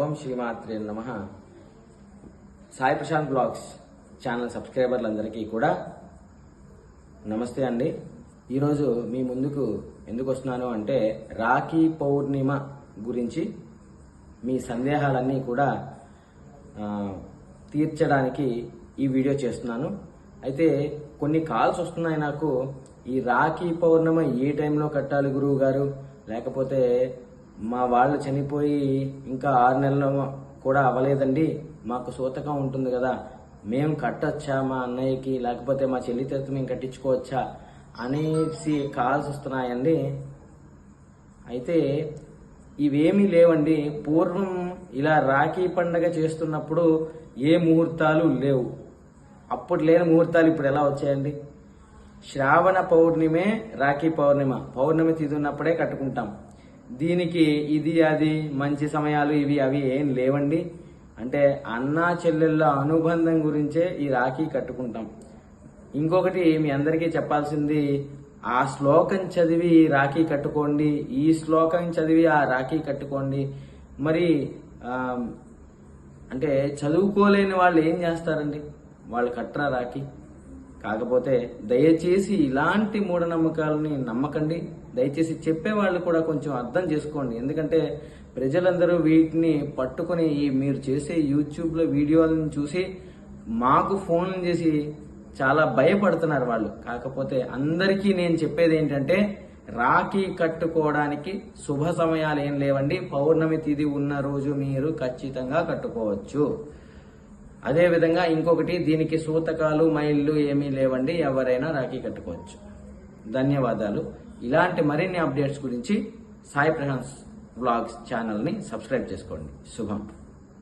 ఓం శ్రీమాత్రే నమః. Sai Prashanth blogs channel సబ్స్క్రైబర్లందరికీ కూడా నమస్తే అండి. ఈరోజు మీ ముందుకు ఎందుకు వస్తున్నాను అంటే రాఖీ పౌర్ణిమ గురించి మీ సందేహాలన్నీ కూడా తీర్చడానికి ఈ వీడియో చేస్తున్నాను. అయితే కొన్ని కాల్స్ వస్తున్నాయి నాకు, ఈ రాఖీ పౌర్ణిమ ఏ టైంలో కట్టాలి గురువు గారు, లేకపోతే మా వాళ్ళు చనిపోయి ఇంకా 6 నెలలు కూడా అవ్వలేదండి, మాకు సూతకం ఉంటుంది కదా, మేము కట్టొచ్చా మా అన్నయ్యకి, లేకపోతే మా చెల్లి చేత మేము కట్టించుకోవచ్చా అనేసి కాల్స్ వస్తున్నాయండి. అయితే ఇవేమీ లేవండి. పూర్వం ఇలా రాఖీ పండగ చేస్తున్నప్పుడు ఏ ముహూర్తాలు లేవు. అప్పుడు లేని ముహూర్తాలు ఇప్పుడు ఎలా వచ్చాయండి? శ్రావణ పౌర్ణిమే రాఖీ పౌర్ణిమ, పౌర్ణమి తిథి ఉన్నప్పుడే కట్టుకుంటాం. దీనికి ఇది అది మంచి సమయాలు ఇవి అవి ఏం లేవండి. అంటే అన్నా చెల్లెళ్ళ అనుబంధం గురించే ఈ రాఖీ కట్టుకుంటాం. ఇంకొకటి మీ అందరికీ చెప్పాల్సింది, ఆ శ్లోకం చదివి రాఖీ కట్టుకోండి, ఈ శ్లోకం చదివి ఆ రాఖీ కట్టుకోండి. మరి అంటే చదువుకోలేని వాళ్ళు ఏం చేస్తారండి? వాళ్ళు కట్టరా రాఖీ? కాకపోతే దయచేసి ఇలాంటి మూఢనమ్మకాలని నమ్మకండి. దయచేసి చెప్పేవాళ్ళు కూడా కొంచెం అర్థం చేసుకోండి. ఎందుకంటే ప్రజలందరూ వీటిని పట్టుకుని మీరు చేసే యూట్యూబ్లో వీడియోలను చూసి మాకు ఫోన్లు చేసి చాలా భయపడుతున్నారు వాళ్ళు. కాకపోతే అందరికీ నేను చెప్పేది ఏంటంటే రాఖీ కట్టుకోవడానికి శుభ సమయాలు ఏం లేవండి. పౌర్ణమి తిథి ఉన్న రోజు మీరు ఖచ్చితంగా కట్టుకోవచ్చు. అదేవిధంగా ఇంకొకటి, దీనికి సూతకాలు మైళ్ళు ఏమీ లేవండి, ఎవరైనా రాఖీ కట్టుకోవచ్చు. ధన్యవాదాలు. ఇలాంటి మరిన్ని అప్డేట్స్ గురించి సాయి ప్రశాంత్ బ్లాగ్స్ ఛానల్ని సబ్స్క్రైబ్ చేసుకోండి. శుభం.